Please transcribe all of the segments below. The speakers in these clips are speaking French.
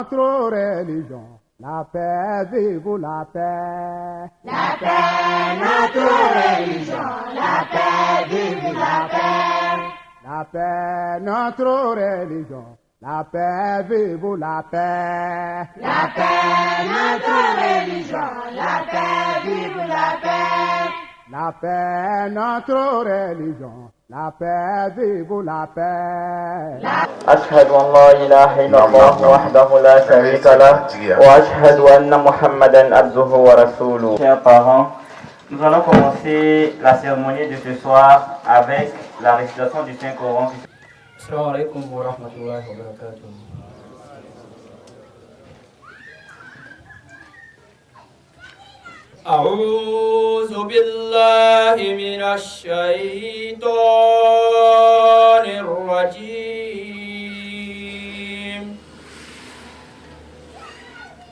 Notre religion, la paix, vive la paix. La paix, notre religion, la paix, vive la paix. La paix, notre religion, la paix, vive la paix. La paix, notre religion, la paix, vive la paix. La paix, notre religion, la paix, vive la paix. أشهد أن لا إله إلا الله وحده لا شريك له وأشهد أن محمدا عبده ورسوله. Chers parents, nous allons commencer la cérémonie de ce soir avec la récitation du Saint-Coran. Assalamu alaikum wa rahmatullahi wa barakatuh. أعوذ بالله من الشيطان الرجيم.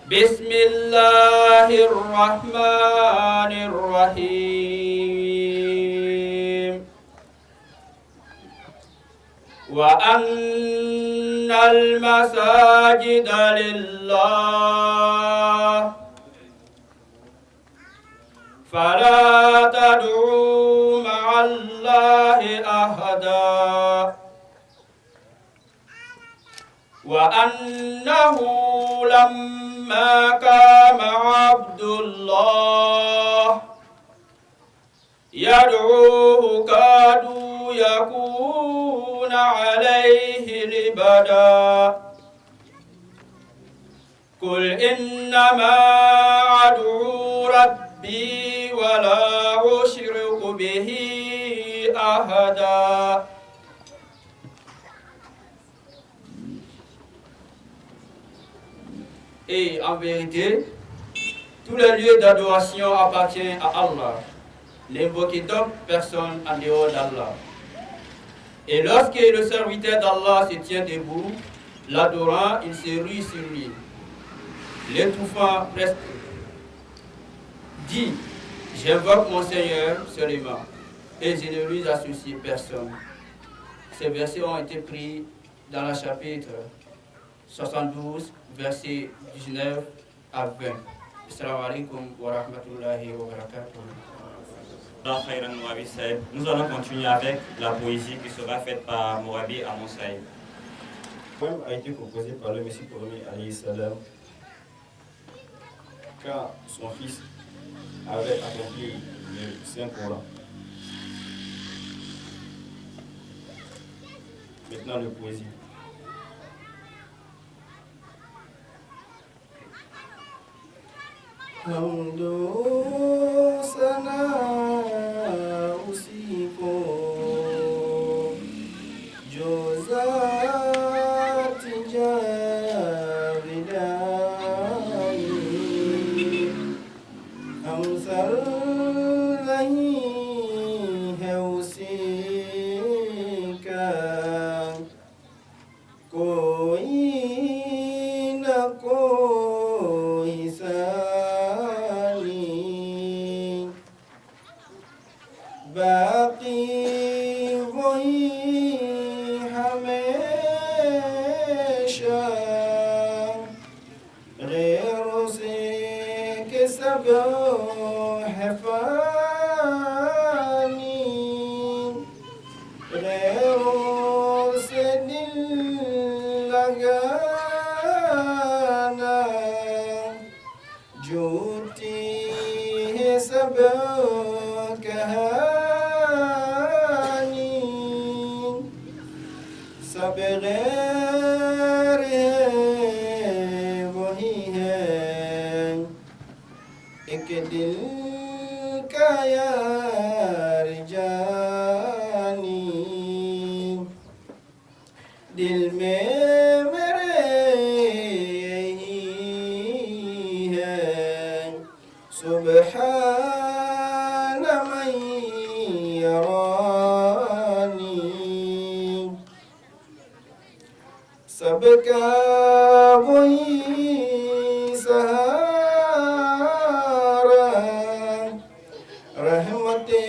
بسم الله الرحمن الرحيم. وأن المساجد لله فلا تدعوا مع الله أحدا وأنه لما قام عبد الله يدعوه كادوا يكون عليه لبدا قل إنما أدعو ربي ولا أشرك به أحدا. Et en vérité, tous les lieux d'adoration appartiennent à Allah. N'invoquez donc personne en dehors d'Allah. Et lorsque le serviteur d'Allah se tient debout, l'adorant, il se rue sur lui, l'étouffant presque. Dis, j'invoque mon Seigneur seulement, et je ne lui associe personne. Ces versets ont été pris dans le chapitre 72, versets 19 à 20. Assalamu alaikum wa rahmatullahi wa barakatuh. Nous allons continuer avec la poésie qui sera faite par Mourabi Amon Saïd. Le poème a été composé par le Messie premier alayhi salam quand son fils avait accompli le Saint-Coran. Maintenant le poésie. Hamdou sana usiko jozati javidani hamsal lahi heusika koi na koi sa باقي وही हमेशा गैरों से के सब है फानी गैरों से दिल लगाना झूठी है सब सब गैर है वही है एक दिल का यार जानी दिल में मेरे यही है सुबहान मन यरानी सबका वही सहारा रहमते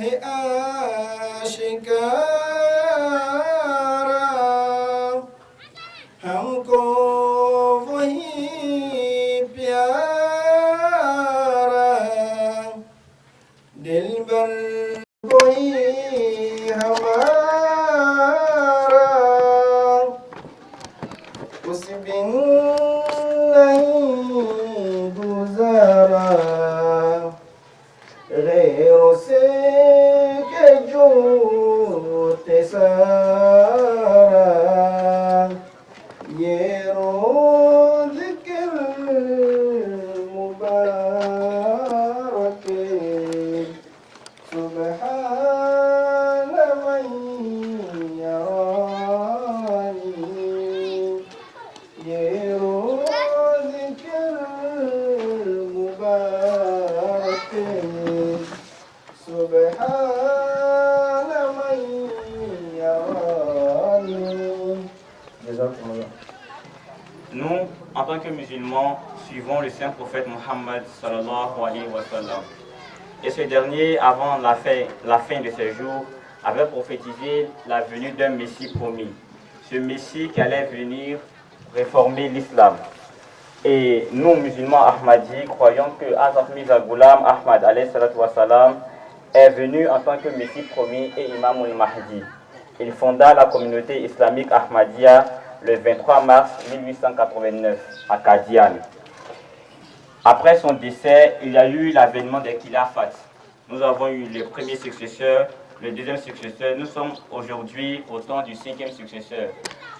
है आशिकारा हमको بالنهيد زارا غير سيك جوت سارا يرو ذكر مبارك سبحان من يراني يرو ذكر مبارك سبحان من يراني. جزاكم الله. Nous, en tant que musulmans, suivons le saint prophète Mohammed sallallahu alayhi wa sallam. Et ce dernier, avant la fin de ses jours, avait prophétisé la venue d'un Messie promis. Ce Messie qui allait venir réformer l'islam. Et nous, musulmans Ahmadis, croyons que Hazrat Mirza Ghulam Ahmad alayhi salatu wa salam est venu en tant que Messie promis et Imam al-Mahdi. Il fonda la communauté islamique Ahmadiyya le 23 mars 1889 à Qadian. Après son décès, il y a eu l'avènement des Khilafat. Nous avons eu le premier successeur, le deuxième successeur. Nous sommes aujourd'hui au temps du cinquième successeur,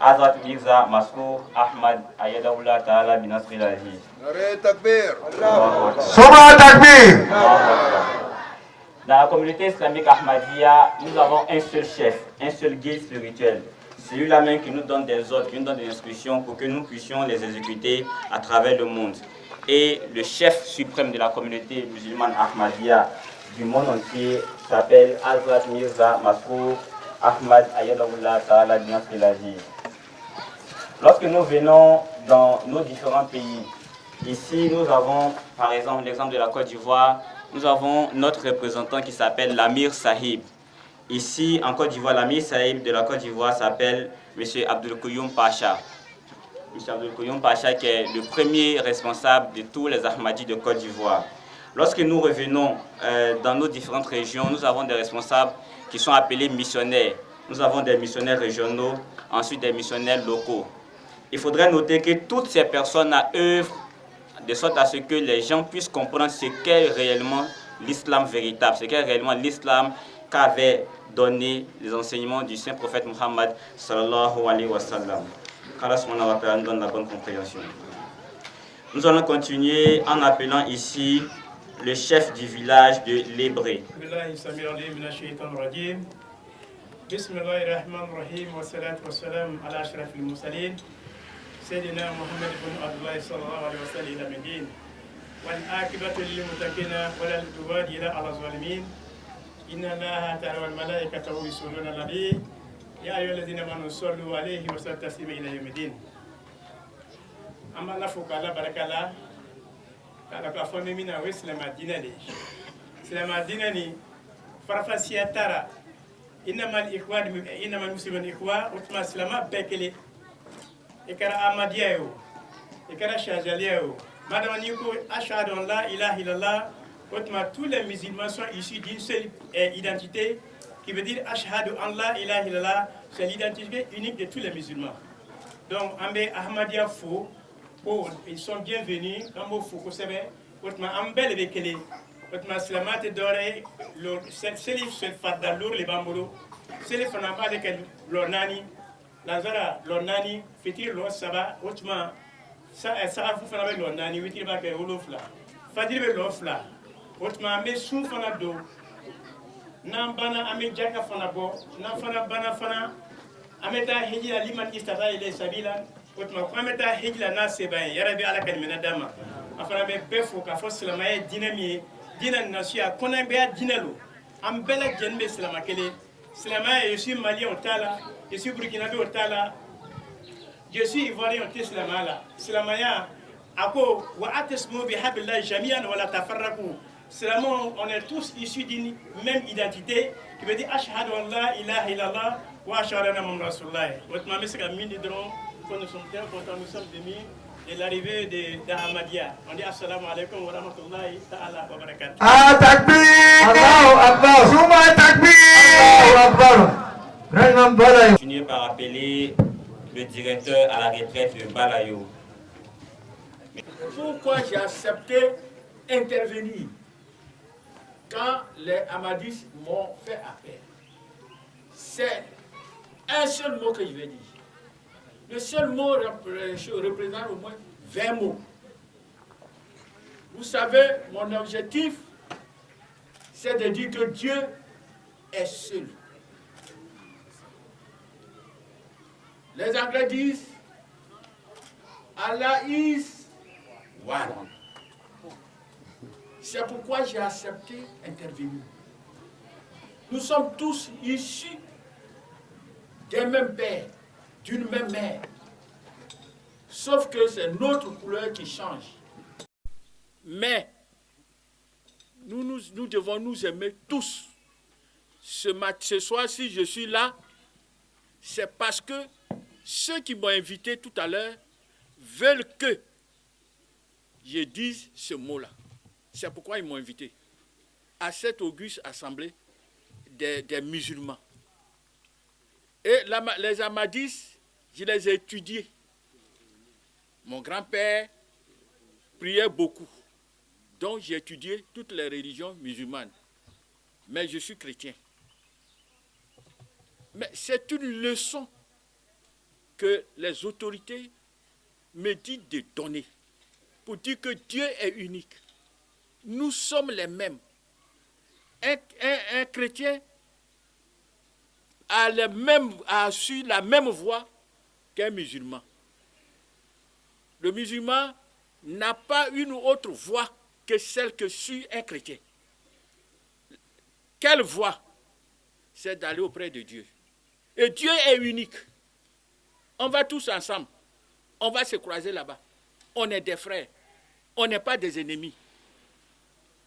Hazrat Mirza Masrour Ahmad Ayadahullah Ta'ala bin Nasril Aziz. Soba Takbir. Dans la communauté islamique Ahmadiyya, nous avons un seul chef, un seul guide spirituel. C'est lui-là même qui nous donne des ordres, qui nous donne des instructions pour que nous puissions les exécuter à travers le monde. Et le chef suprême de la communauté musulmane Ahmadiyya du monde entier s'appelle Hazrat Mirza Masrour Ahmad Ayadahullah Ta'ala bin Nasril Aziz. Lorsque nous venons dans nos différents pays, ici nous avons par exemple l'exemple de la Côte d'Ivoire, nous avons notre représentant qui s'appelle l'Amir Sahib. Ici, en Côte d'Ivoire, l'Amir Sahib de la Côte d'Ivoire s'appelle M. Abdul Kouyoum Pacha. M. Abdul Kouyoum Pacha qui est le premier responsable de tous les Ahmadis de Côte d'Ivoire. Lorsque nous revenons dans nos différentes régions, nous avons des responsables qui sont appelés missionnaires. Nous avons des missionnaires régionaux, ensuite des missionnaires locaux. Il faudrait noter que toutes ces personnes œuvrent de sorte à ce que les gens puissent comprendre ce qu'est réellement l'islam véritable, ce qu'est réellement l'islam qu'avaient donné les enseignements du saint prophète Muhammad sallallahu alayhi wa sallam. Qu'Allah subhanahu wa ta'ala nous donne la bonne compréhension. Nous allons continuer en appelant ici le chef du village de Lébré. Bismillahirrahmanirrahim wa salatu wa salam ala ashrafil mursalin Sayyidina Muhammad ibn Abdullah sallallahu alayhi wa sallam ila Medine wal akibatu lil muttaqina wal udwan ila ala zalimin. Inna Allaha ta'ala wal malaikatahu yusalluna ala nabi ya ayyuhalladhina amanu sallu alayhi wa sallimu taslima ila yawmiddin. Amma nafuka la barakala kala ka fo mina wa islama dinani farfasiya tara innamal muslimun ikhwa utma islama bekele ikara amadiya yo ikara shazaliya yo madame niko ashhadu an la ilaha illallah. Tous les musulmans sont issus d'une seule identité qui veut dire ashhadu an la ilaha illallah. C'est l'identité unique de tous les musulmans. Donc, Ambe Ahmadiyya Fou, ils sont bienvenus. Ambo Fou Kosebe, Otma Ambel Bekele, Otma Slamate Dore, Selif Selfada Lour, les Bambolo, Selif Fanamba de Lornani, Lazara Lornani, Fitir Lor Saba, Otma Sarah Fanaba Lornani, Witirba Olofla, Fadir Lofla. Otma ame sun fana do nan bana ame jaka fana bo nan fana bana fana ame ta hijira liman istata ila sabila otma ko ame ta hijira na sebaye yarabi ala kalmina dama afana be befo ka fo silamaye dinami dinan nasiya kona be dinalo am bela jenbe silama kele silamaye je suis malien au tala je suis burkinabé au tala je suis ivoirien au tislamala silamaya ako wa atasmu bi habillahi jami'an wa la tafarraqu. Seulement, on est tous issus d'une même identité qui veut dire ashhadu an la ilaha illallah wa ashhadu anna muhammadan rasulullah. Votre maman c'est comme mini drone quand nous sommes très contents, nous sommes venus de l'arrivée d'Ahmadiyya. On dit assalamu alaikum wa rahmatullahi ta'ala wa barakatuh. Ah takbir! Allahu akbar! Suma takbir! Allahu akbar! Continuer par appeler le directeur à la retraite de Balayo. Pourquoi j'ai accepté intervenir quand les Ahmadis m'ont fait appel? C'est un seul mot que je vais dire. Le seul mot représente au moins 20 mots. Vous savez, mon objectif, c'est de dire que Dieu est seul. Les Anglais disent Allah is one. C'est pourquoi j'ai accepté d'intervenir. Nous sommes tous issus d'un même père, d'une même mère. Sauf que c'est notre couleur qui change. Mais nous devons nous aimer tous. Ce soir, si je suis là, c'est parce que ceux qui m'ont invité tout à l'heure veulent que je dise ce mot-là. C'est pourquoi ils m'ont invité à cette auguste assemblée des musulmans. Et les Ahmadis, je les ai étudiés. Mon grand-père priait beaucoup. Donc j'ai étudié toutes les religions musulmanes. Mais je suis chrétien. Mais c'est une leçon que les autorités me disent de donner pour dire que Dieu est unique. Nous sommes les mêmes. Un chrétien a su la même voie qu'un musulman. Le musulman n'a pas une autre voie que celle que suit un chrétien. Quelle voie? C'est d'aller auprès de Dieu. Et Dieu est unique. On va tous ensemble. On va se croiser là-bas. On est des frères. On n'est pas des ennemis.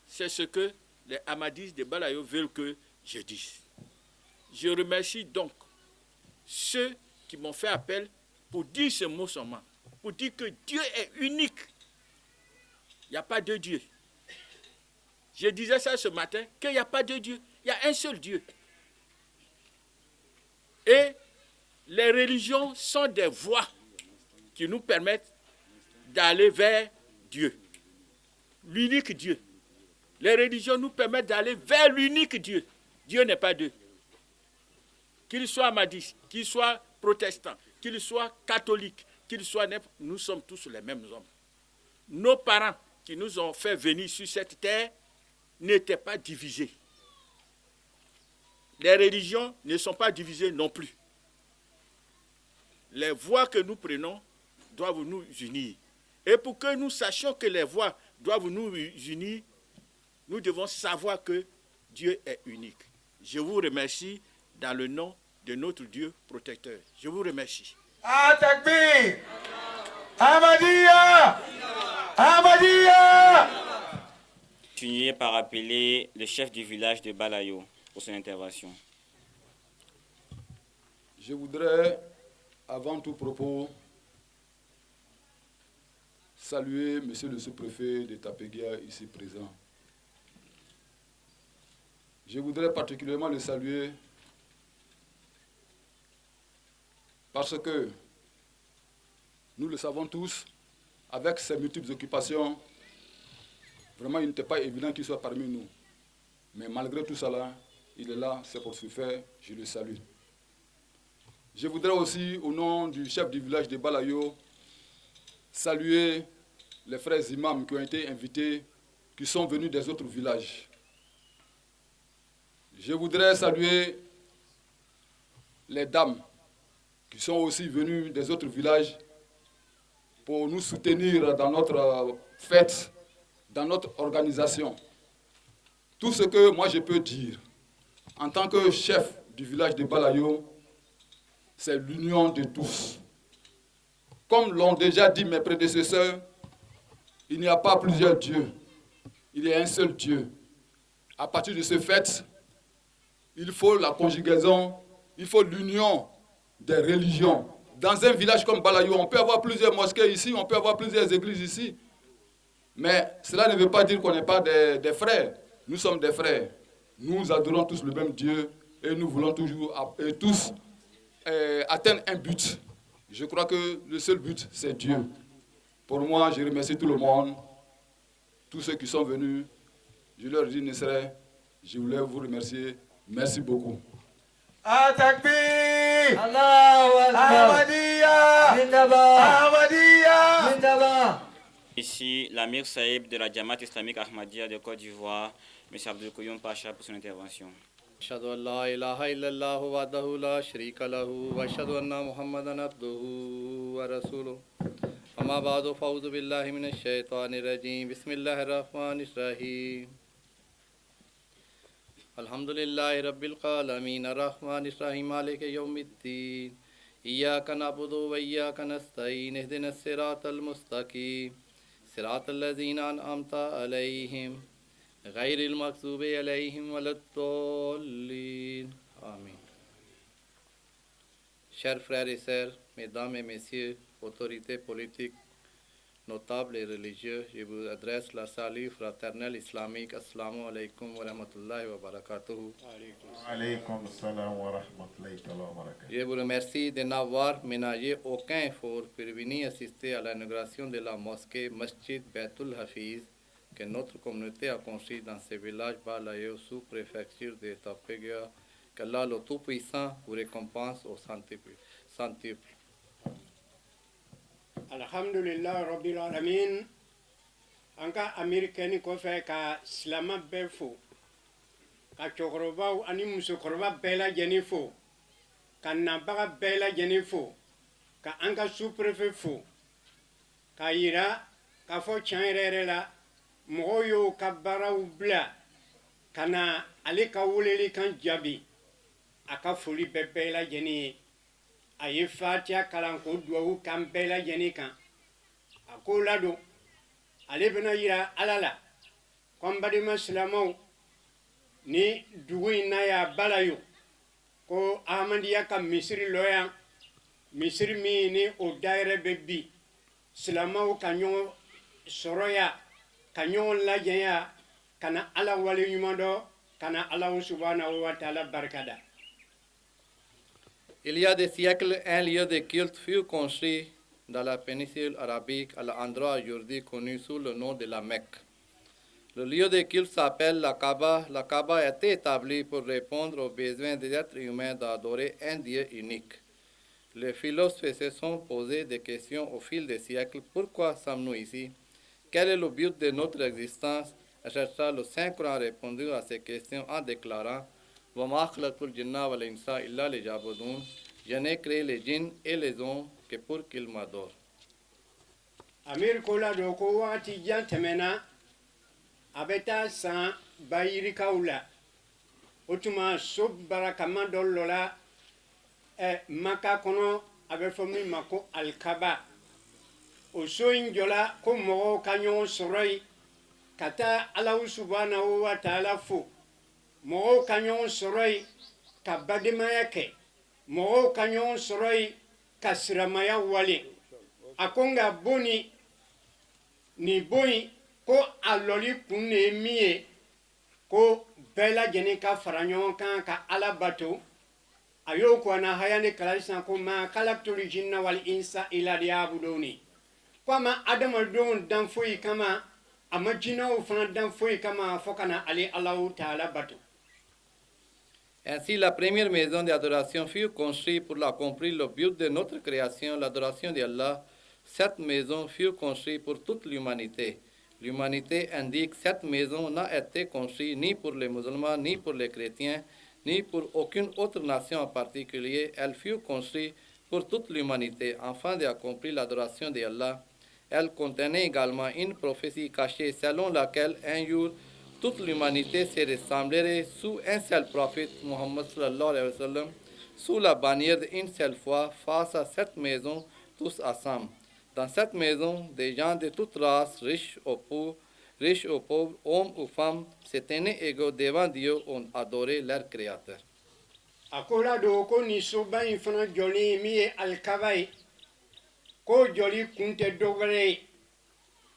C'est ce que les Ahmadis de Balayo veulent que je dise. Je remercie donc ceux qui m'ont fait appel pour dire ce mot seulement. Pour dire que Dieu est unique. Il n'y a pas de Dieu. Je disais ça ce matin, qu'il n'y a pas de Dieu. Il y a un seul Dieu. Et les religions sont des voies qui nous permettent d'aller vers Dieu. L'unique Dieu. Les religions nous permettent d'aller vers l'unique Dieu. Dieu n'est pas deux. Qu'il soit ahmadiste, qu'il soit protestant, qu'il soit catholique, qu'il soit n'importe, nous sommes tous les mêmes hommes. Nos parents qui nous ont fait venir sur cette terre n'étaient pas divisés. Les religions ne sont pas divisées non plus. Les voies que nous prenons doivent nous unir. Et pour que nous sachions que les voies doivent nous unir, nous devons savoir que Dieu est unique. Je vous remercie dans le nom de notre Dieu protecteur. Je vous remercie. Takbir! Ahmadiyya! Ahmadiyya! Continuez par appeler le chef du village de Balayo pour son intervention. Je voudrais, avant tout propos, saluer monsieur le sous-préfet de Tapéguia ici présent. Je voudrais particulièrement le saluer parce que, nous le savons tous, avec ses multiples occupations, vraiment il n'était pas évident qu'il soit parmi nous. Mais malgré tout cela, il est là, c'est pour ce faire, je le salue. Je voudrais aussi, au nom du chef du village de Balayo, saluer les frères imams qui ont été invités, qui sont venus des autres villages. Je voudrais saluer les dames qui sont aussi venues des autres villages pour nous soutenir dans notre fête, dans notre organisation. Tout ce que moi je peux dire, en tant que chef du village de Balayo, c'est l'union de tous. Comme l'ont déjà dit mes prédécesseurs, il n'y a pas plusieurs dieux, il y a un seul Dieu. À partir de ce fait, il faut la conjugaison, il faut l'union des religions. Dans un village comme Balayo, on peut avoir plusieurs mosquées ici, on peut avoir plusieurs églises ici. Mais cela ne veut pas dire qu'on n'est pas des frères. Nous sommes des frères. Nous adorons tous le même Dieu et nous voulons toujours tous atteindre un but. Je crois que le seul but, c'est Dieu. Pour moi, je remercie tout le monde, tous ceux qui sont venus. Je leur dis, je voulais vous remercier. Merci beaucoup. Atakbir! Allahu Akbar! Ahmadiyya! Zindabad! Ahmadiyya! Zindabad! Ici, l'Amir Saïb de la Jamaat islamique Ahmadiyya de Côte d'Ivoire, M. Abdul Koyoum Pacha pour son intervention. أشهد أن لا إله إلا الله وحده لا شريك له وأشهد أن محمدا عبده ورسوله أما بعد فأعوذ بالله من الشيطان الرجيم بسم الله الرحمن الرحيم الحمد لله رب العالمين الرحمن الرحيم مالك يوم الدين إياك نعبد وإياك نستعين اهدنا الصراط المستقيم صراط الذين أنعمت عليهم غير المغضوب عليهم ولا الضالين Amen. Chers frères et sœurs, mesdames et messieurs, autorités politiques, notables et religieux, je vous adresse la salut fraternelle islamique. Assalamu alaikum wa rahmatullahi wa barakatuhu. Alaykum salam wa rahmatullahi wa barakatuhu. Je vous remercie de n'avoir ménagé aucun effort pour venir assister à l'inauguration de la mosquée Masjid Baitul Hafiz que notre communauté a construit dans ce village Balayo sous préfecture de Tapegua. Qu'Allah le Tout-Puissant vous récompense au centuple. Alhamdulillah Rabbil Alamin. Anka Amerikani ko fe ka silama bɛɛ fo ka cɛkɔrɔbaw ani musokɔrɔba bɛɛ lajɛlen fo ka nabaga bɛɛ lajɛlen fo ka an ka sous-préfet fo k'a yira k'a fɔ tiɲɛ yɛrɛ yɛrɛ la mɔgɔw y'o ka baaraw bila ka na ale ka weleli kan jaabi a ka foli bɛɛ bɛɛ lajɛlen ye a ye fatiha kalan ko duwawu kan bɛɛ lajɛlen kan a ko ladon ale bɛna yira ala la ko n badenma silamɛw ni dugu in na y'a balayo ko ahmadiyya ka misiri lɔ yan misiri min ni o dayɛrɛ bɛ bi silamɛw ka ɲɔgɔn sɔrɔ yan ka ɲɔgɔn lajɛ yan ka na ala waleɲuman dɔ ka na ala subhanahu wa taala barikada. Il y a des siècles, un lieu de culte fut construit dans la péninsule arabique à l'endroit aujourd'hui connu sous le nom de la Mecque. Le lieu de culte s'appelle la Kaaba. La Kaaba a été établie pour répondre aux besoins des êtres humains d'adorer un Dieu unique. Les philosophes se sont posés des questions au fil des siècles. Pourquoi sommes-nous ici? Quel est le but de notre existence? Le Saint-Coran a répondu à ces questions en déclarant je n'ai créé les djinns et les hommes que pour qu'ils m'adorent. Amir kola do ko wati jan temena abeta san bayiri kaula otuma so barakama dollola maka kono abe fomi mako alkaba o so injola ko mo kanyo soroi kata Allah subhanahu wa ta'ala fo mɔgɔw ka ɲɔgɔn sɔrɔ yen ka badenmaya kɛ mɔgɔw ka ɲɔgɔn sɔrɔ yen ka siramaya wale a ko nka bon nin bon in ko a lɔli kun de ye min ye ko bɛɛ lajɛlen ka fara ɲɔgɔn kan ka ala bato a y'o ko na haya ne kala sisan ko ma khalaqtul jinna wal insa illa liya'buduni ko a ma adamadenw dan foyi kama a ma jinɛw fana dan foyi kama fo ka na ale alahu taala bato. Ainsi, la première maison d'adoration fut construite pour accomplir le but de notre création, l'adoration d'Allah. Cette maison fut construite pour toute l'humanité. L'humanité indique que cette maison n'a été construite ni pour les musulmans, ni pour les chrétiens, ni pour aucune autre nation en particulier. Elle fut construite pour toute l'humanité, afin d'accomplir l'adoration d'Allah. Elle contenait également une prophétie cachée selon laquelle un jour, toute l'humanité se ressemblerait sous un seul prophète, Muhammad sallallahu alayhi wa sallam, sous la bannière d'une seule foi, face à cette maison, tous ensemble. Dans cette maison, des gens de toutes races, riches ou pauvres, hommes ou femmes, se tenaient égaux devant Dieu, ont adoré leur Créateur. Akola do ko ni soba in fana joli mi ye alkaba ye ko joli kun tɛ dɔwɛrɛ ye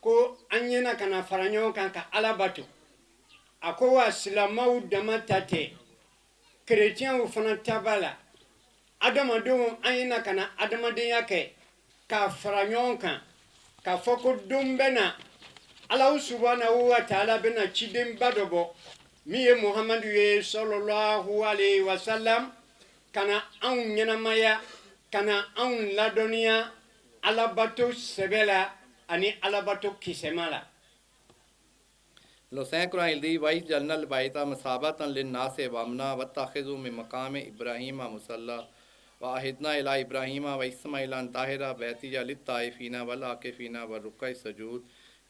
ko an ɲɛna ka na fara ɲɔgɔn kan ka ala bato a ko wa silamɛw dama ta tɛ kerecɛnw fana ta b'a la adamadenw an ye na ka na adamadenya kɛ k'a fara ɲɔgɔn kan k'a fɔ ko don bɛ na Alahu subhanahu wa ta'ala bɛna cidenba dɔ bɔ min ye Muhamadu ye sallallahu alayhi wa sallam ka na anw ɲɛnamaya ka na anw ladɔnniya alabato sɛbɛ la ani alabato kisɛma la. Los Saints il dit Vais jalnal baita masabatan lin nase wamna wattakhidhu min maqami Ibrahima musalla wa ahidna ila Ibrahima wa Ismaila an tahira baitiya lit taifina wal akifina wa rukai sujud.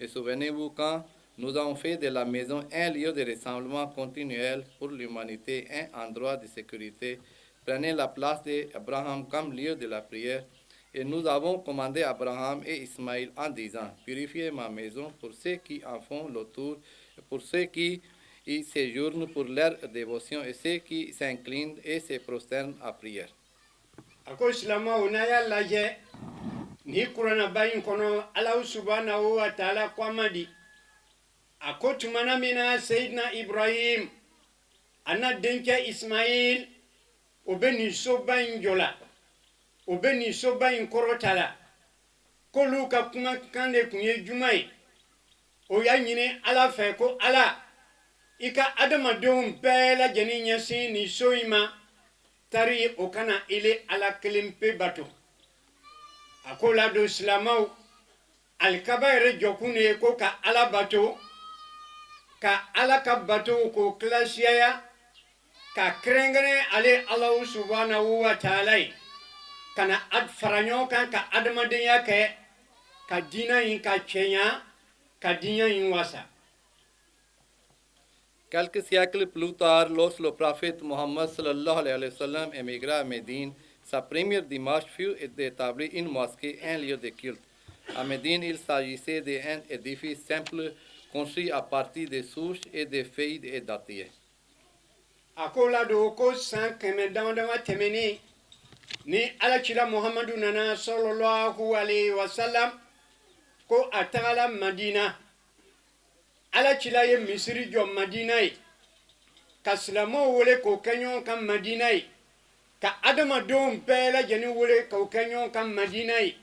Et souvenez-vous quand nous avons fait de la maison un lieu de rassemblement continuel pour l'humanité, un endroit de sécurité. Prenez la place d'Abraham comme lieu de la prière. Et nous avons commandé à Abraham et Ismaïl en disant, purifiez ma maison pour ceux qui en font le tour, pour ceux qui y séjournent pour leur dévotion et ceux qui s'inclinent et se prosternent à prière. Ako silama unaya laje ni kurana bayin kono Allah subhanahu wa ta'ala kwamadi ako tumana mina Sayyidina Ibrahim ana denke Ismail obeni sobayin jola obeni sobayin korotala kolu ka kuma kande kunye jumai o ya nyine ala fe ko ala ika adama don bela jeni nyasi ni soima tari o kana ile ala kelimpe bato akola do islamau alkabaire jokune ko ka ala bato ka ala ka bato ko klasiya ka krengene ale Allah subhanahu wa ta'ala kana ad faranyo kan ka adamadeya ke ka dina yin ka chenya ka dina yin wasa. Quelques siècles plus tard, lorsque le prophète Mohammed sallallahu alayhi wa sallam émigra à Médine, sa première démarche fut d'établir une mosquée, un lieu de culte. À Médine, il s'agissait d'un édifice simple construit à partir des souches et des feuilles et dattiers. Akola do ko san keme dama temeni ni alakira Muhammadu nana sallallahu alayhi wa sallam ko atala Madina alakira ye Misri jo Madina yi ka silamo wole ko kanyon kan Madina yi ka adama don bela jeni wole ko kanyon kan Madina yi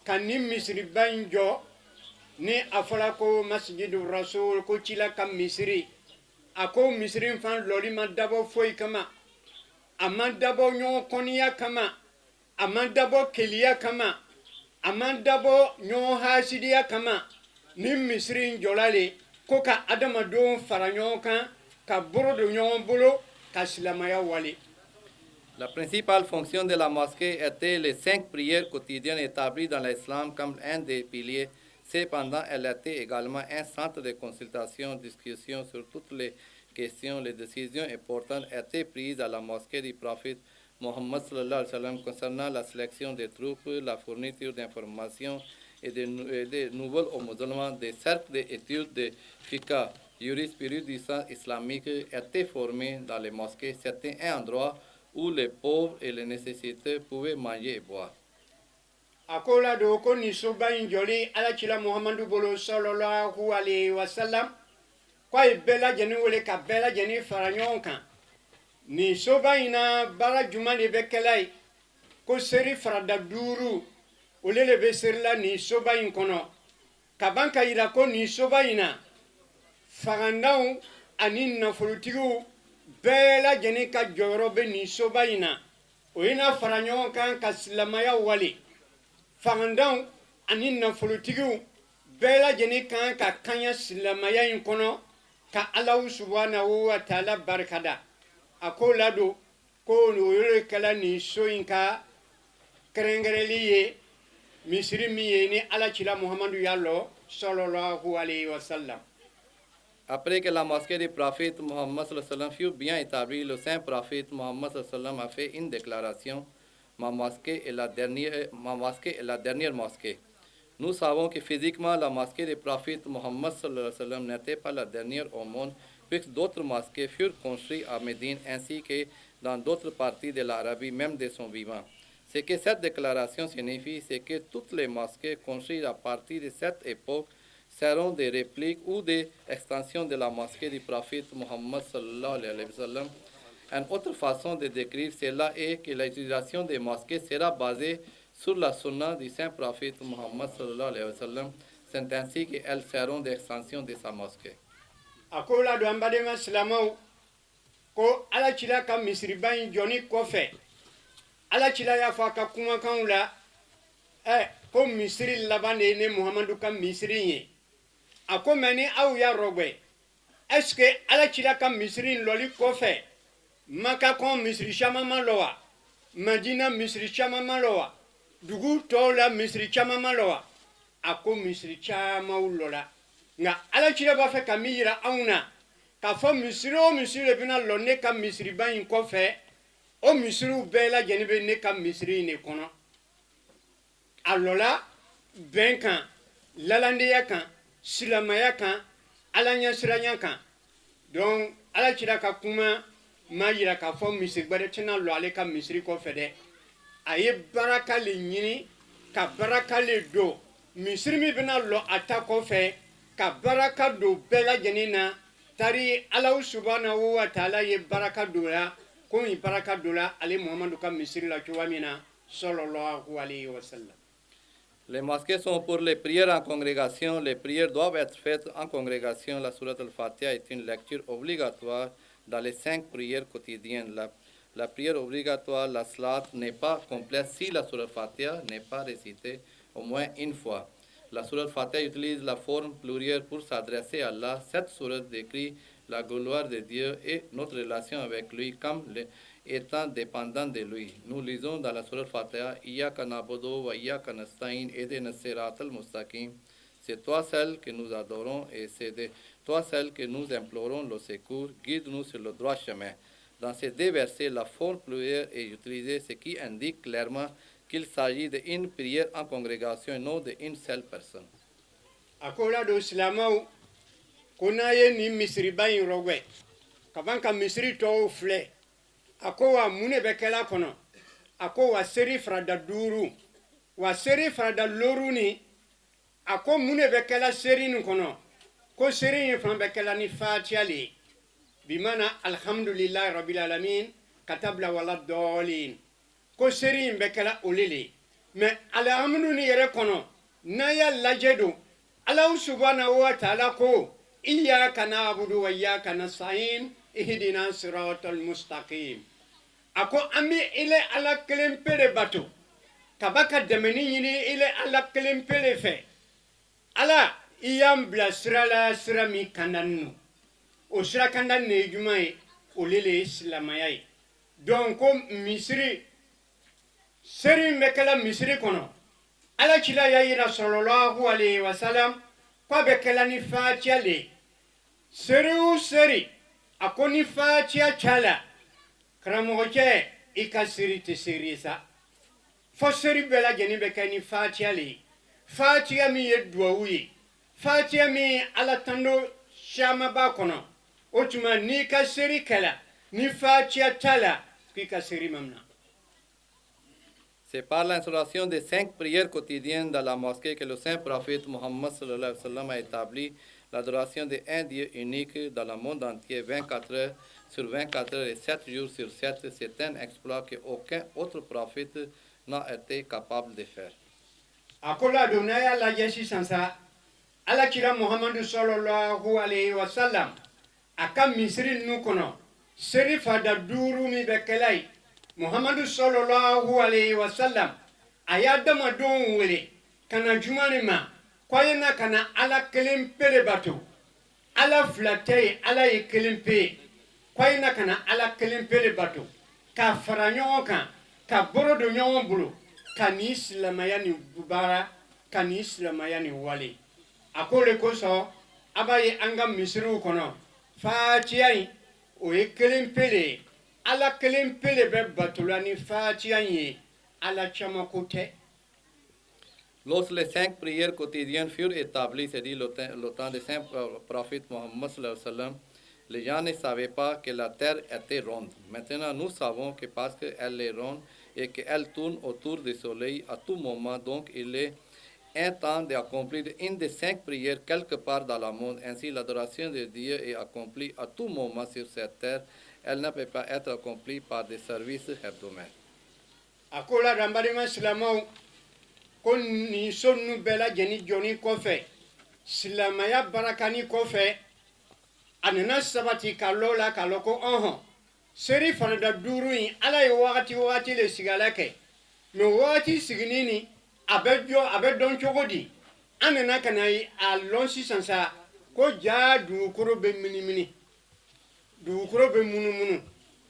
ka ni Misri banjo ni afala ko Masjidur Rasul ko chila kan Misri ako Misri fan lori ma dabo foi kama ama dabo nyon koniya kama ama dabo keliya kama ama dabo nyon hasidiya kama ni Misri njolale ko ka adama don fara nyon kan ka boro do nyon bolo ka silamaya wale. La principale fonction de la mosquée était les 5 prières quotidiennes établies dans l'islam comme un des piliers. Cependant, elle était également un centre de consultation, discussion sur toutes les questions. Les décisions importantes étaient prises à la mosquée du prophète Mohammed sallallahu alayhi wa sallam concernant la sélection des troupes, la fourniture d'informations et des nouvelles aux musulmans. Des cercles d'études de fiqh, jurisprudence islamique étaient formés dans les mosquées. C'était un endroit où les pauvres et les nécessités pouvaient manger et boire. Akola do ko ni soba injoli ala chila Muhammadu bolo sallallahu alayhi wa sallam kwa bela jeni wole ka bela jeni faranyon kan ni soba ina bara juma le bekelai ko seri farada duru ole le be serla ni soba in kono kabanka ira ko ni soba ina farandau anin na folutigu bela jeni ka joro be ni soba ina o ina faranyon kan ka silamaya wali fangandaw ani nafolotigiw bɛɛ lajɛlen kan ka kanya silamaya in kɔnɔ ka Alahu subhanahu wa ta'ala barikada a ko ladon ko o yɛrɛ kɛla nin so in ka kɛrɛnkɛrɛnli ye misiri min ye ni alakira Muhammadu y'a lɔ sallallahu alayhi wa sallam. Après que la mosquée du prophète Mohammed sallallahu alayhi wa sallam fut bien établie, le saint prophète Mohammed sallallahu alayhi wa sallam a fait une déclaration. Ma mosquée est la dernière mosquée. Nous savons que physiquement, la mosquée du prophète Mohammed sallallahu alayhi wa sallam n'était pas la dernière au monde, puisque d'autres mosquées furent construites à Médine ainsi que dans d'autres parties de l'Arabie, même de son vivant. Ce que cette déclaration signifie, c'est que toutes les mosquées construites à partir de cette époque seront des répliques ou des extensions de la mosquée du prophète Mohammed sallallahu alayhi wa sallam. Une autre façon de décrire cela est que l'utilisation des mosquées sera basée sur la sunna du saint prophète Muhammad sallallahu alayhi wa sallam. C'est ainsi qu'elles seront d'extension de sa mosquée. Ako la do an badema silamaw ko ala cila ka misiriba in jɔni kɔfɛ ala cila y'a fɔ a ka kumakanw la ko misiri laban de ye ne muhamadu ka misiri ye a ko mɛ ni aw y'a rɔgɔɛ est ce que ala cila ka misiri in lɔli kɔfɛ maka kɔn misiri caman ma lɔ wa madina misiri caman ma lɔ wa dugu tɔw la misiri caman ma lɔ wa a ko misiri camanw lɔla nga ala cila b'a fɛ ka min yira anw na k'a fɔ misiri o misiri de bɛna lɔ ne ka misiriba in kɔfɛ o misiriw bɛɛ lajɛlen bɛ ne ka misiri in de kɔnɔ a lɔla bɛn kan lalandenya kan silamaya kan ala ɲɛsiranya kan donc ala cila ka kuma ma yira k'a fɔ misiri gbɛrɛ tɛna lɔ ale ka misiri kɔfɛ dɛ a ye baraka le ɲini ka baraka le don misiri min bɛna lɔ a ta kɔfɛ ka baraka don bɛɛ lajɛlen na tari alahu subhanahu wa taala ye baraka don la komi baraka don la ale muhamadu ka misiri la cogoya min na sallallahu alayhi wa sallam. Les mosquées sont pour les prières en congrégation. Les prières doivent être faites en congrégation. La Sourate al-Fatiha est une lecture obligatoire dans les 5 prières quotidiennes. La prière obligatoire, la salat, n'est pas complète si la Sourate al-Fatiha n'est pas récitée au moins une fois. La Sourate al-Fatiha utilise la forme plurielle pour s'adresser à Allah. Cette sourate décrit la gloire de Dieu et notre relation avec lui comme étant dépendant de lui. Nous lisons dans la Sourate al-Fatiha Iyyaka na'budu wa iyyaka nasta'in ihdina as-siratal mustaqim. C'est toi seul que nous adorons et c'est de toi seul que nous implorons le secours. Guide-nous sur le droit chemin. Dans ces 2 versets, la forme plurielle est utilisée, ce qui indique clairement qu'il s'agit d'une prière en congrégation et non d'une seule personne. Akola do silamaw kuna ye ni misiri ba in rɔgɛ kaban ka misiri tɔw filɛ a ko wa mun de bɛ kɛla kɔnɔ a ko wa seri farada 5 wa seri farada 6 ni a ko mun de bɛ kɛla seri nin kɔnɔ ko seri in fana bɛ kɛla ni fatiha le ye bimana alhamdulilahi rabbil alamin katabla wala dɔɔlin ko seri in bɛ kɛla ole le ye mais alhamdu ni yɛrɛ kɔnɔ n'a y'a lajɛ don alahu subhanahu wa taala ko iyyaka na'budu wa iyyaka nasta'in ihdina siratal mustaqim ako an bɛ ile ala kelen pe de bato ka ba ka dɛmɛni ɲini ile ala kelen pe de fɛ ala i y'an bila sira la sira min kandani no o sira kandani de ye juma ye ole le ye silamaya ye donc ko misiri seri min bɛ kɛla misiri kɔnɔ ala cila y'a yira sallallahu alayhi wa sallam k'a bɛ kɛla ni fatiha le ye seri o seri a ko ni fatiha cayala karamɔgɔcɛ i ka seri tɛ seri ye sa fo seri bɛɛ lajɛlen bɛ kɛ ni fatiha le ye fatiha min ye duwawu ye fatiha min ala tando caman b'a kɔnɔ o tuma n'i ka seri kɛla ni fatiha t'a la k'i ka seri ma minɛ. C'est par l'instauration des 5 prières quotidiennes dans la mosquée que le saint prophète Muhammad sallallahu alayhi wa sallam a établi l'adoration d'un Dieu unique dans le monde entier 24 heures sur 24 heures et 7 jours sur 7. C'est un exploit qu'aucun autre prophète n'a été capable de faire. Akola donaya la yesi sansa ala kira Muhammadu sallallahu alayhi wa sallam aka misiri nu kono seri fada 5 mi be kelai Muhammadu sallallahu alayhi wa sallam aya dama don wele kana jumani ma kwayena kana ala kelen pele bato ala flatay ala ye kelen pe kwayena kana ala kelen pele bato ka fara ɲɔgɔn kan ka boro do ɲɔgɔn bolo ka ni silamaya ni bara ka ni silamaya ni wale a ko le kosɔn a b'a ye an ka misiriw kɔnɔ fatiha in o ye kelen pele ala kelen pele bɛ batola ni fatiha in ye ala caman ko tɛ. Lorsque les 5 prières quotidiennes furent établies, c'est-à-dire le temps du saint prophète Muhammad sallallahu alayhi wa sallam, les gens ne savaient pas que la terre était ronde. Maintenant, nous savons que parce qu'elle est ronde et qu'elle tourne autour du soleil à tout moment, donc il est un temps d'accomplir une des 5 prières quelque part dans le monde. Ainsi, l'adoration de Dieu est accomplie à tout moment sur cette terre. elle ne peut pas être accomplie par des services hebdomadaires. Akola rambalima silamaw ko ni sonu bela jeni joni kofe silamaya barakani kofe anana sabati kalola kaloko seri farada duru yin ala ye wakati le sigalake me wakati siginini abe don chogodi anana kanai a lonsi sansa ko ja dukuro be minimini dukuro be munumunu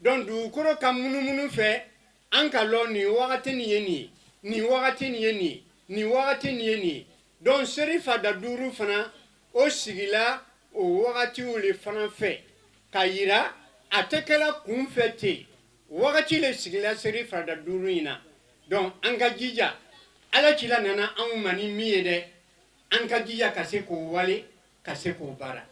don dukuro ka munumunu fe an ka lɔ ni wagati ni ye nin ni wagati ni ye nin ni wagati ni ye nin donc seri fada duuru fana o sigila o wagatiw le fana fɛ ka yira a tɛ kɛla kun fɛ ten wagati le sigila seri fada duuru in na donc an ka jija ala cila nana anw ma ni min ye dɛ an ka jija ka se k'o wale ka se k'o baara.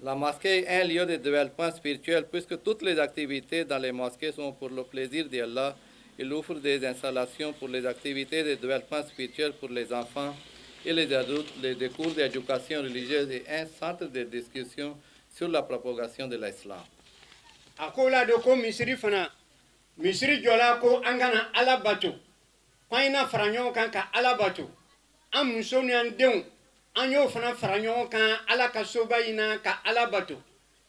La mosquée est un lieu de développement spirituel puisque toutes les activités dans les mosquées sont pour le plaisir d'Allah. Il offre des installations pour les activités de développement spirituel pour les enfants et les adultes, des cours d'éducation religieuse et un centre de discussion sur la propagation de l'islam. Akola do ko misiri fana misiri jola ko angana ala bato kwaina faranyo kan ka ala bato am musoni an denw an y'o fana fara ɲɔgɔn kan ala ka soba in na ka ala bato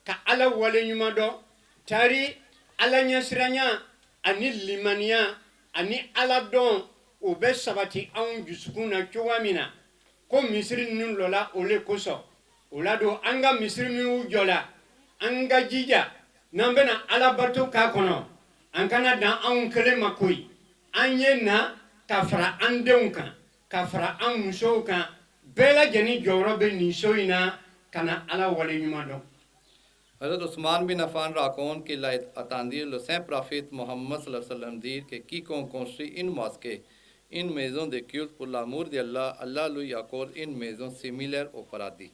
ka ala wale ɲuman dɔn tari ala ɲɛsiranya ani limaniya ani ala dɔn o bɛ sabati anw dusukun na cogoya min na ko misiri ninnu lɔla o le kosɔn o la don an ka misiri minnu jɔla an ka jija n'an bɛna ala bato k'a kɔnɔ an kana dan anw kelen ma koyi an ye na ka fara an denw kan ka fara an musow kan. Hazrat Osman bin Affan raconte qu'il a attendu le saint prophète Mohammed sallallahu alayhi wa sallam dire que quiconque construit une mosquée, une maison de culte pour l'amour d'Allah, Allah lui accorde une maison similaire au paradis.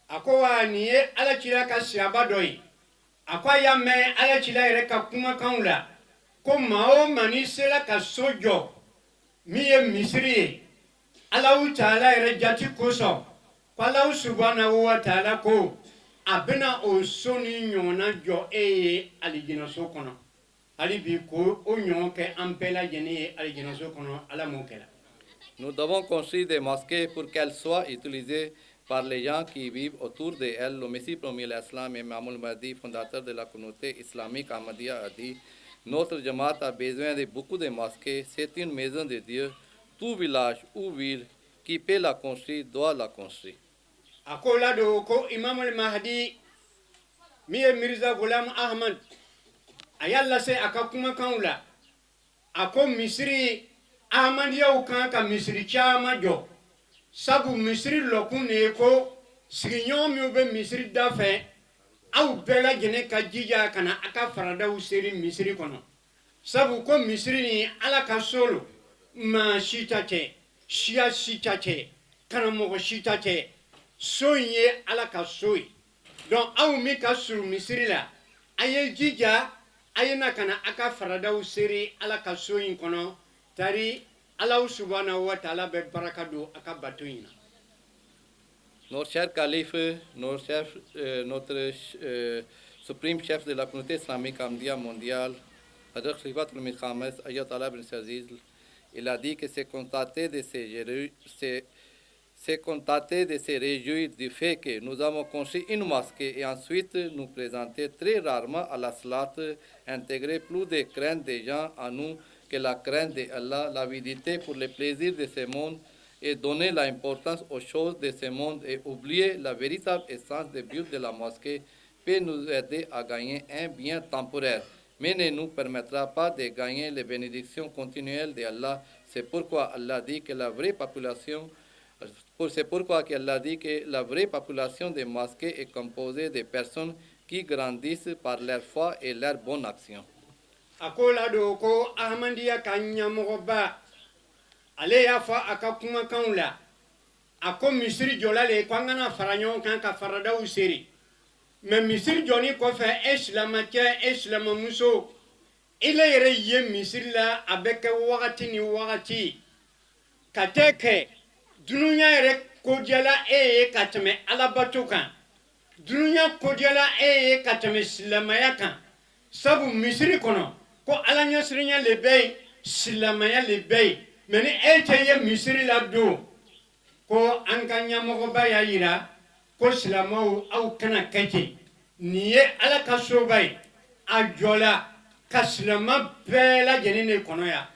Akowa niye ala chila ka siaba doi. Akwa ya me ala chila ere ka kuma kaula. Ko mao mani sela ka sojo. Miye misri. Allahu Ta'ala ere jati koso Allahu subhanahu wa ta'ala ko abena o soni nyona jo eye alijina so kono ali bi ko o nyon ke ampela jeni alijina so kono ala mokela. Nous devons construire des mosquées pour qu'elles soient utilisées par les gens qui vivent autour d'elles. Le Messie premier l'Islam et Imam al-Mahdi, fondateur de la communauté islamique Ahmadiyya, a dit: notre Jamaat a besoin de beaucoup de mosquées. C'est une maison de Dieu. Tout village ou ville qui peut la construire doit la construire. Akola do ko Imam al-Mahdi miye Mirza Ghulam Ahmad ayalla se akakuma kaula ako Misri Ahmadiyya kan ka Misri chama jo sabu Misri lokune ko siginyo mi be Misri dafe au bela gene ka jija kana aka farada useri Misri kono sabu ko Misri ni ala ka solo ma shitate shia shitate kana mo shitate soye ala ka soy donc aw mi ka sur Misri la aye jija ayena kana aka farada useri ala ka soyin kono tari Allah subhanahu wa ta'ala be baraka do aka batoyina. Notre cher calife, notre suprême chef de la communauté islamique Ahmadiyya mondiale, Hazrat Khalifatul Masih Khamis Ayatollah bin Aziz, il a dit que c'est constaté de se réjouir du fait que nous avons construit une mosquée et ensuite nous présenter très rarement à la salat, intégrer plus de crainte des gens à nous que la crainte d'Allah, l'avidité pour les plaisirs de ce monde et donner l'importance aux choses de ce monde et oublier la véritable essence du but de la mosquée peut nous aider à gagner un bien temporaire, mais ne nous permettra pas de gagner les bénédictions continuelles d'Allah. C'est pourquoi Allah dit que la vraie population des mosquées est composée de personnes qui grandissent par leur foi et leur bonne action. Akola do ko Ahmadiyya kanya mogoba ale ya fa aka kuma kaula ako Misri jolale kwangana faranyo kan ka farada useri me Misri joni ko fe islam muso ile yere ye Misri la abeke wakati ni wakati kateke dununya yere ko jala katme alabatu kan dunuya kodiyala ye ka tɛmɛ silamaya kan sabu misiri kɔnɔ ko ala ɲɛsirinya le bɛ yen silamaya le bɛ yen mɛ ni e tɛ ye misiri la don ko an ka ɲɛmɔgɔba y'a yira ko silamɛw aw kana kɛ ten nin ye ala ka soba ye a jɔla ka silama bɛɛ lajɛlen de kɔnɔ yan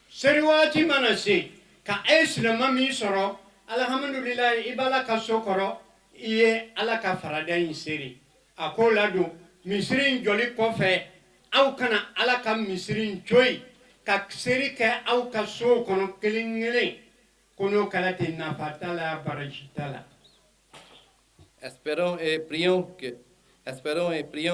seri waati mana se ka e silama min sɔrɔ alhamdulilayi i b'ala ka so kɔrɔ i ye ala ka farada in seri a ko ladon misiri in jɔli kɔfɛ aw kana ala ka misiri in to yen ka seri kɛ aw ka sow kɔnɔ kelen kelen ko n'o kɛra ten nafa t'a la baraji t'a la. Espérons et prions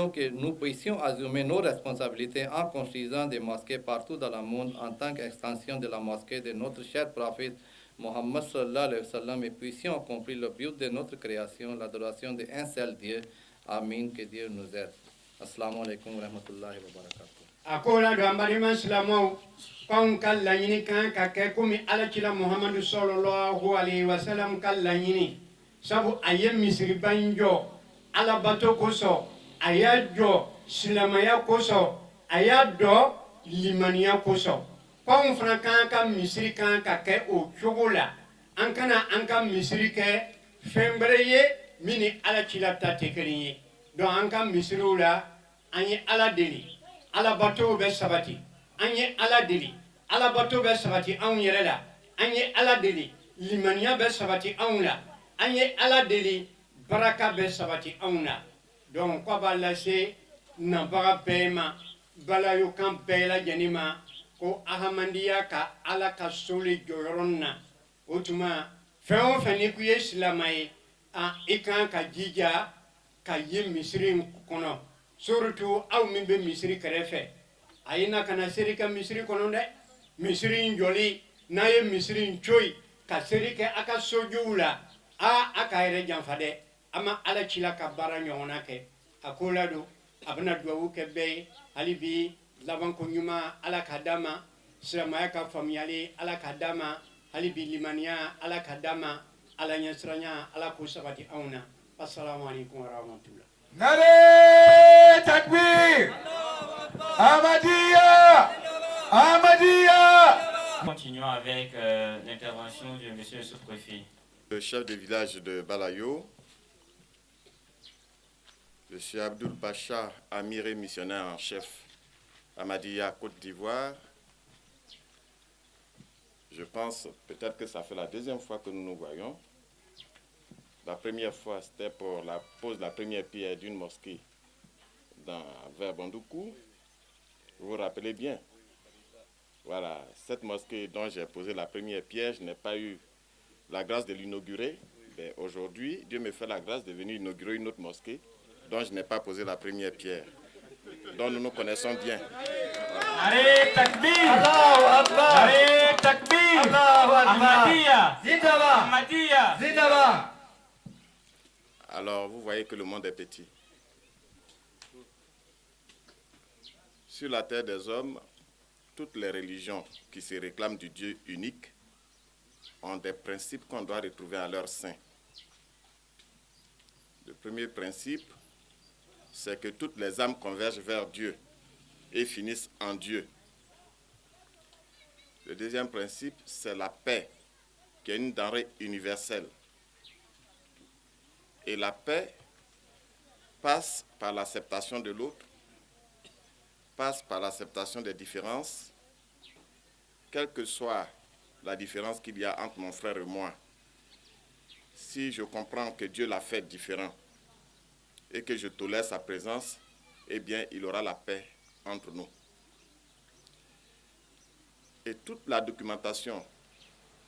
que nous puissions assumer nos responsabilités en construisant des mosquées partout dans le monde en tant qu'extension de la mosquée de notre cher prophète Mohammed sallallahu alayhi wa sallam et puissions accomplir le but de notre création, l'adoration d'un seul Dieu. Amin, que Dieu nous aide. Assalamu alaikum wa rahmatullahi wa barakatuh. Akola do ambarima silamo kon kala nyini kan ka ke kumi ala kila Muhammadu sallallahu alaihi wasallam kala nyini sabu aye misiri banjo ala bato koso aya jo silamaya koso aya do limaniya koso kon fana kan ka misiri kan ka ke o chogola an kana an ka misiri ke fembreye mini ala kila tatekeriye do an ka misiri la an ye ala deli ala bato bɛ sabati an ye ala deli ala bato bɛ sabati anw yɛrɛ la an ye ala deli limaniya bɛ sabati anw la an ye ala deli baraka bɛ sabati anw la donc ko b'a lase nabaga bɛɛ ma balayokan bɛɛ lajɛlen ma ko ahamadiya ka ala ka so le jɔyɔrɔ na o tuma fɛn o fɛn ni ko ye silama ye i kan ka jija ka ye misiri in kɔnɔ surtout aw min bɛ misiri kɛrɛfɛ a ye na ka na seri kɛ misiri kɔnɔ dɛ misiri in jɔli n'a ye misiri in to yen ka seri kɛ a ka sojuw la a k'a yɛrɛ janfa dɛ a ma ala ci la ka baara ɲɔgɔnna kɛ a ko la don a bɛna duwawu kɛ bɛɛ ye hali bi labanko ɲuman ala k'a d'a ma silamɛya ka faamuyali ala k'a d'a ma hali bi limaniya ala k'a d'a ma ala ɲɛsiranya ala k'o sabati anw na assalamu alaikum wa rahmatullah. Nare Takbir Ahmadiyya Ahmadiyya. Continuons avec l'intervention de M. le sous-préfet. Le chef de village de Balayo, M. Abdul Pacha, amiré missionnaire en chef Ahmadiyya Côte d'Ivoire. Je pense peut-être que ça fait la deuxième fois que nous nous voyons. La première fois, c'était pour la pose de la première pierre d'une mosquée vers Bandoukou. Vous vous rappelez bien. Voilà, cette mosquée dont j'ai posé la première pierre, je n'ai pas eu la grâce de l'inaugurer. Aujourd'hui, Dieu me fait la grâce de venir inaugurer une autre mosquée dont je n'ai pas posé la première pierre, dont nous nous connaissons bien. Allez, Takbir! Allahu Akbar! Allez, Takbir! Allahu Akbar! Ahmadiyya! Zindaba! Ahmadiyya! Zindaba! Alors, vous voyez que le monde est petit. Sur la terre des hommes, toutes les religions qui se réclament du Dieu unique ont des principes qu'on doit retrouver à leur sein. Le premier principe, c'est que toutes les âmes convergent vers Dieu et finissent en Dieu. Le deuxième principe, c'est la paix, qui est une denrée universelle. Et la paix passe par l'acceptation de l'autre, passe par l'acceptation des différences, quelle que soit la différence qu'il y a entre mon frère et moi. Si je comprends que Dieu l'a fait différent et que je tolère sa présence, eh bien, il aura la paix entre nous. Et toute la documentation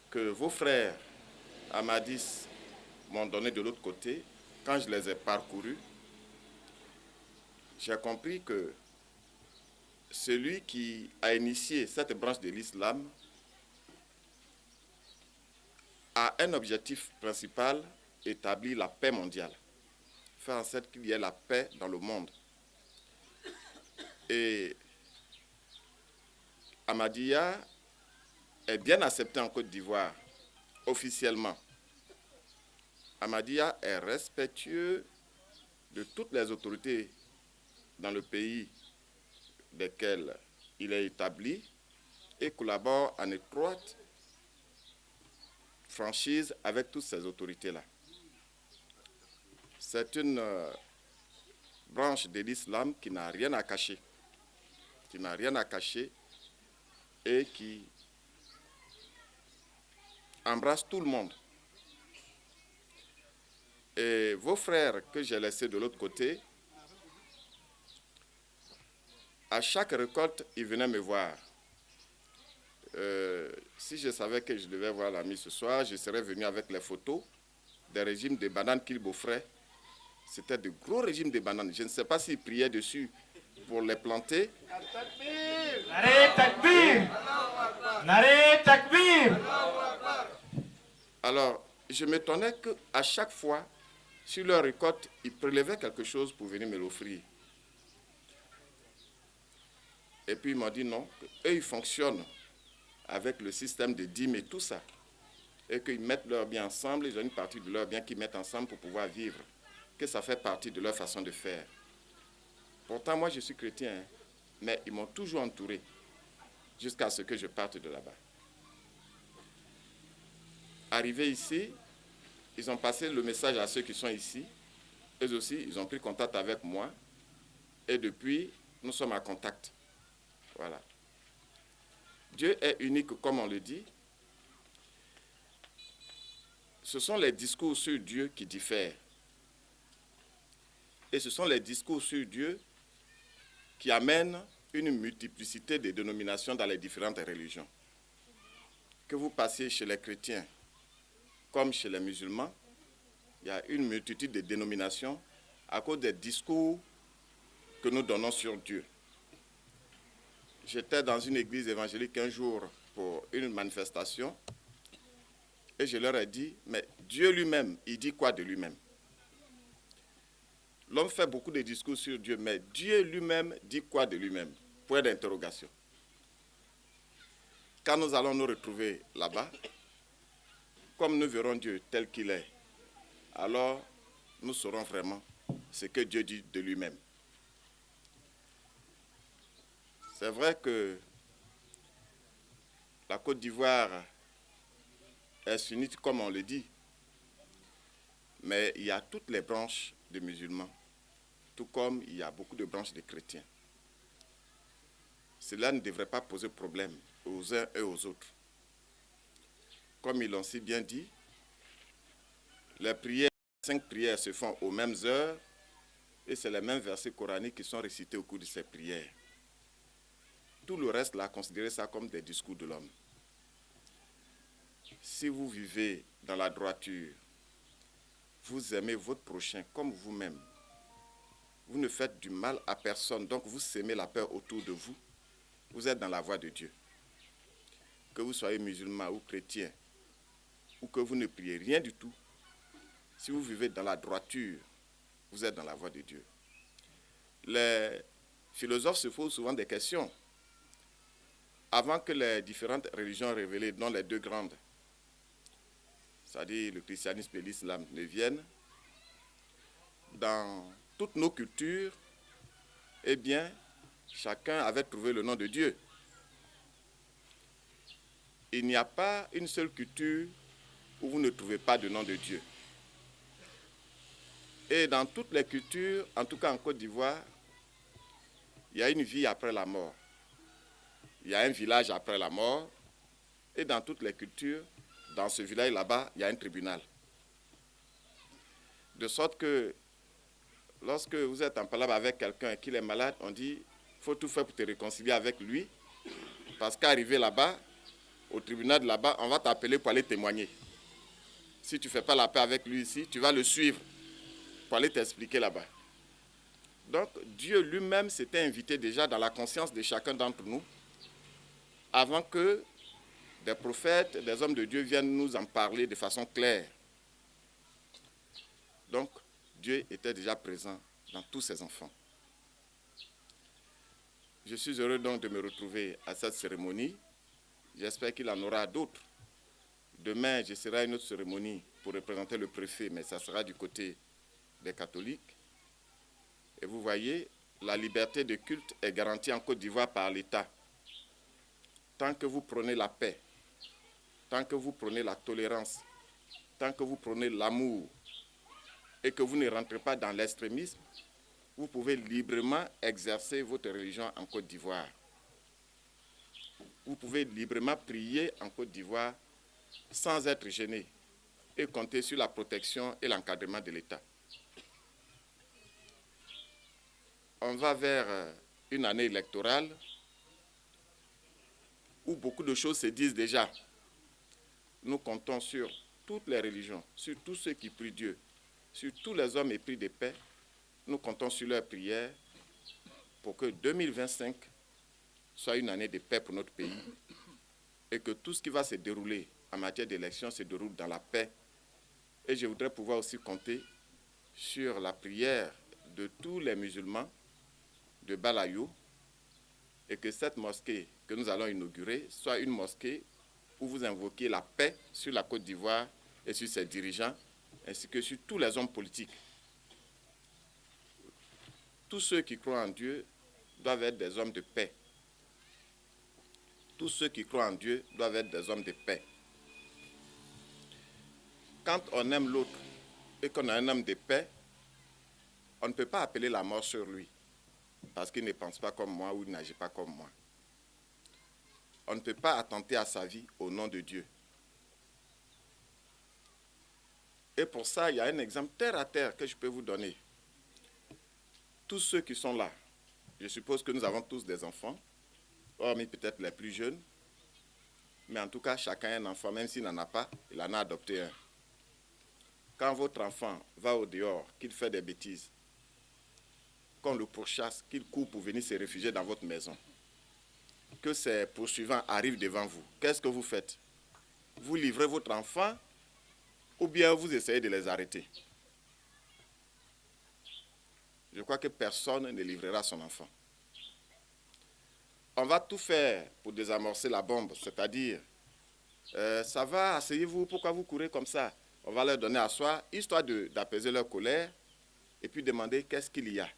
que vos frères Ahmadis m'ont donnée de l'autre côté, quand je les ai parcourus, j'ai compris que celui qui a initié cette branche de l'islam a un objectif principal, établir la paix mondiale, faire en sorte qu'il y ait la paix dans le monde. Et Ahmadiyya est bien accepté en Côte d'Ivoire, officiellement. Ahmadiyya est respectueux de toutes les autorités dans le pays desquels il est établi et collabore en étroite franchise avec toutes ces autorités-là. C'est une branche de l'islam qui n'a rien à cacher, et qui embrasse tout le monde. Et vos frères que j'ai laissés de l'autre côté, à chaque récolte, ils venaient me voir. Si je savais que je devais voir l'ami ce soir, je serais venu avec les photos des régimes de bananes qu'ils m'offraient. C'était de gros régimes de bananes. Je ne sais pas s'ils priaient dessus pour les planter. Alors, je m'étonnais qu'à chaque fois, sur leur récolte, ils prélevaient quelque chose pour venir me l'offrir. Et puis ils m'ont dit non, qu'eux ils fonctionnent avec le système de dîmes et tout ça. Et qu'ils mettent leurs biens ensemble, ils ont une partie de leurs biens qu'ils mettent ensemble pour pouvoir vivre. Que ça fait partie de leur façon de faire. Pourtant, moi je suis chrétien, hein, mais ils m'ont toujours entouré jusqu'à ce que je parte de là-bas. Arrivé ici, ils ont passé le message à ceux qui sont ici. Eux aussi, ils ont pris contact avec moi. Et depuis, nous sommes en contact. Voilà. Dieu est unique, comme on le dit. Ce sont les discours sur Dieu qui diffèrent. Et ce sont les discours sur Dieu qui amènent une multiplicité de dénominations dans les différentes religions. Que vous passiez chez les chrétiens comme chez les musulmans, il y a une multitude de dénominations à cause des discours que nous donnons sur Dieu. J'étais dans une église évangélique un jour pour une manifestation et je leur ai dit, mais Dieu lui-même, il dit quoi de lui-même? L'homme fait beaucoup de discours sur Dieu, mais Dieu lui-même dit quoi de lui-même? Point d'interrogation. Quand nous allons nous retrouver là-bas, comme nous verrons Dieu tel qu'il est, alors nous saurons vraiment ce que Dieu dit de lui-même. C'est vrai que la Côte d'Ivoire est sunnite, comme on le dit, mais il y a toutes les branches de musulmans, tout comme il y a beaucoup de branches de chrétiens. Cela ne devrait pas poser problème aux uns et aux autres. Comme ils l'ont si bien dit, les prières, 5 prières se font aux mêmes heures et c'est les mêmes versets coraniques qui sont récités au cours de ces prières. Tout le reste, là, considérez ça comme des discours de l'homme. Si vous vivez dans la droiture, vous aimez votre prochain comme vous-même, vous ne faites du mal à personne, donc vous sémez la peur autour de vous, vous êtes dans la voie de Dieu. Que vous soyez musulman ou chrétien, ou que vous ne priez rien du tout, si vous vivez dans la droiture, vous êtes dans la voie de Dieu. Les philosophes se posent souvent des questions. Avant que les différentes religions révélées, dont les 2 grandes, c'est-à-dire le christianisme et l'islam, ne viennent, dans toutes nos cultures, eh bien, chacun avait trouvé le nom de Dieu. Il n'y a pas une seule culture où vous ne trouvez pas de nom de Dieu. Et dans toutes les cultures, en tout cas en Côte d'Ivoire, il y a une vie après la mort. Il y a un village après la mort. Et dans toutes les cultures, dans ce village là-bas, il y a un tribunal. De sorte que lorsque vous êtes en palabre avec quelqu'un et qu'il est malade, on dit, il faut tout faire pour te réconcilier avec lui. Parce qu'arrivé là-bas, au tribunal de là-bas, on va t'appeler pour aller témoigner. Si tu ne fais pas la paix avec lui ici, tu vas le suivre pour aller t'expliquer là-bas. Donc, Dieu lui-même s'était invité déjà dans la conscience de chacun d'entre nous, avant que des prophètes, des hommes de Dieu viennent nous en parler de façon claire. Donc, Dieu était déjà présent dans tous ses enfants. Je suis heureux donc de me retrouver à cette cérémonie. J'espère qu'il en aura d'autres. Demain, je serai à une autre cérémonie pour représenter le préfet, mais ça sera du côté des catholiques. Et vous voyez, la liberté de culte est garantie en Côte d'Ivoire par l'État. Tant que vous prenez la paix, tant que vous prenez la tolérance, tant que vous prenez l'amour et que vous ne rentrez pas dans l'extrémisme, vous pouvez librement exercer votre religion en Côte d'Ivoire. Vous pouvez librement prier en Côte d'Ivoire sans être gêné et compter sur la protection et l'encadrement de l'État. On va vers une année électorale où beaucoup de choses se disent déjà. Nous comptons sur toutes les religions, sur tous ceux qui prient Dieu, sur tous les hommes épris de paix. Nous comptons sur leurs prières pour que 2025 soit une année de paix pour notre pays et que tout ce qui va se dérouler en matière d'élection se déroule dans la paix. Et je voudrais pouvoir aussi compter sur la prière de tous les musulmans de Balayou et que cette mosquée que nous allons inaugurer soit une mosquée où vous invoquez la paix sur la Côte d'Ivoire et sur ses dirigeants, ainsi que sur tous les hommes politiques. Tous ceux qui croient en Dieu doivent être des hommes de paix. Tous ceux qui croient en Dieu doivent être des hommes de paix. Quand on aime l'autre et qu'on a un homme de paix, on ne peut pas appeler la mort sur lui, parce qu'il ne pense pas comme moi ou il n'agit pas comme moi. On ne peut pas attenter à sa vie au nom de Dieu. Et pour ça, il y a un exemple terre à terre que je peux vous donner. Tous ceux qui sont là, je suppose que nous avons tous des enfants, hormis peut-être les plus jeunes, mais en tout cas, chacun a un enfant, même s'il n'en a pas, il en a adopté un. Quand votre enfant va au dehors, qu'il fait des bêtises, qu'on le pourchasse, qu'il court pour venir se réfugier dans votre maison, que ses poursuivants arrivent devant vous, qu'est-ce que vous faites? Vous livrez votre enfant ou bien vous essayez de les arrêter? Je crois que personne ne livrera son enfant. On va tout faire pour désamorcer la bombe, c'est-à-dire, ça va, asseyez-vous, pourquoi vous courez comme ça? On va leur donner à asseoir, histoire d'apaiser leur colère, et puis demander qu'est-ce qu'il y a.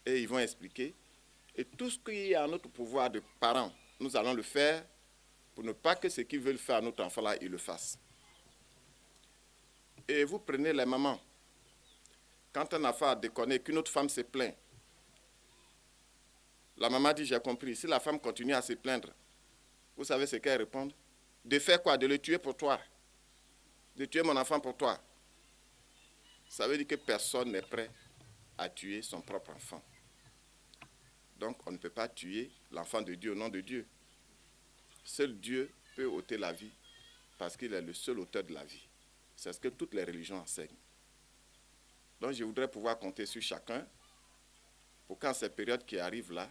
Et ils vont expliquer. Et tout ce qui est à notre pouvoir de parents, nous allons le faire pour ne pas que ce qu'ils veulent faire à notre enfant-là, ils le fassent. Et vous prenez les mamans. Quand un enfant a déconné, qu'une autre femme se plaint, la maman dit, j'ai compris, si la femme continue à se plaindre, vous savez ce qu'elle répond? De faire quoi? De le tuer pour toi. De tuer mon enfant pour toi. Ça veut dire que personne n'est prêt à tuer son propre enfant. Donc on ne peut pas tuer l'enfant de Dieu au nom de Dieu. Seul Dieu peut ôter la vie parce qu'il est le seul auteur de la vie. C'est ce que toutes les religions enseignent. Donc je voudrais pouvoir compter sur chacun pour qu'en ces périodes qui arrivent là,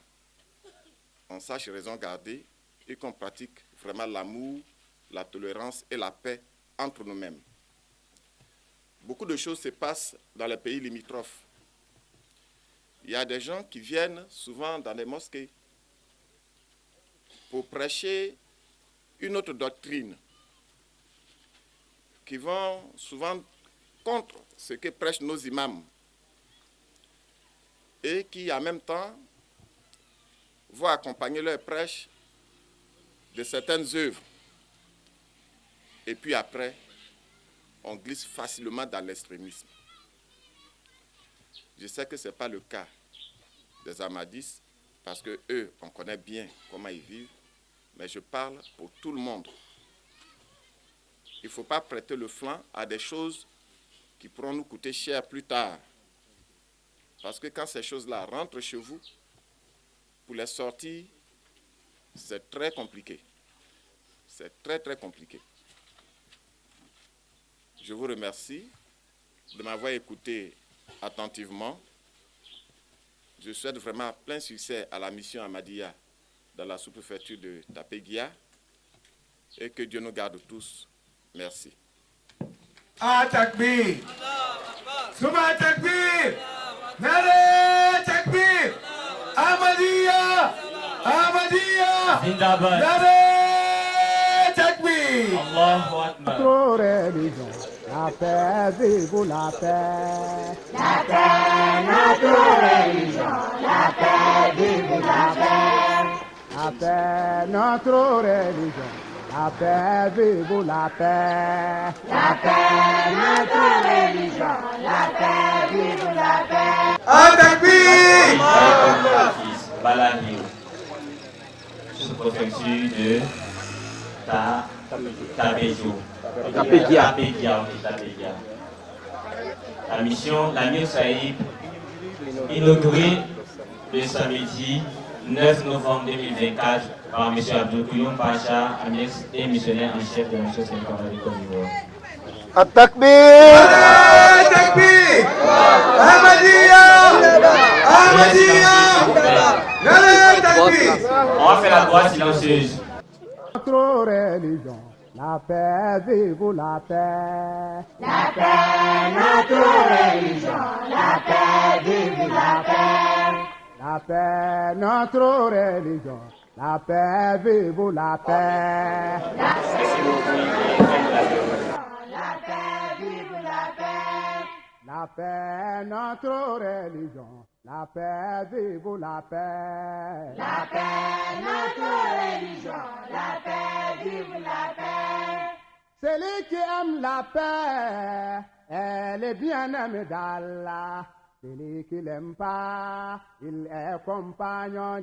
on sache raison garder et qu'on pratique vraiment l'amour, la tolérance et la paix entre nous-mêmes. Beaucoup de choses se passent dans les pays limitrophes. Il y a des gens qui viennent souvent dans les mosquées pour prêcher une autre doctrine, qui vont souvent contre ce que prêchent nos imams et qui en même temps vont accompagner leur prêche de certaines œuvres. Et puis après, on glisse facilement dans l'extrémisme. Je sais que ce n'est pas le cas des Ahmadistes, parce qu'eux, on connaît bien comment ils vivent, mais je parle pour tout le monde. Il ne faut pas prêter le flanc à des choses qui pourront nous coûter cher plus tard. Parce que quand ces choses-là rentrent chez vous, pour les sortir, c'est très compliqué. C'est très, très compliqué. Je vous remercie de m'avoir écouté attentivement. Je souhaite vraiment plein succès à la mission Ahmadiyya dans la sous-préfecture de Tapéguia et que Dieu nous garde tous. Merci. Ah, takbir! Souma takbir! Nare takbir! Ahmadiyya! Ahmadiyya! Zindabad! Nare takbir! Allahu Akbar! Notre religion, la paix, vive la paix. La paix, notre religion, la paix, vive la paix. La paix, notre religion, la paix, vive la paix. La paix, notre religion, la paix, vive la paix. Atakbir! Balahio, sous-préfecture de Tapédia. La mission l'Amir Saïd, inaugurée le samedi 9 novembre 2024 par M. Abdou Kouyoum Pacha, Amir et missionnaire en chef de la mission Sénégal de Côte d'Ivoire. Atakbir! Atakbir! Ahmadiyya! Ahmadiyya! On va faire la droite silencieuse. Notre religion, la paix, vive la paix. La paix, notre religion, la paix, vive la paix. La paix, notre religion, la paix, vive la paix. La paix, vive la paix. La paix, notre religion, la paix, vive la paix. La paix, notre religion, la paix, vive la paix. Celui qui aime la paix, elle est bien-aimée d'Allah. Celui qui l'aime pas, il est compagnon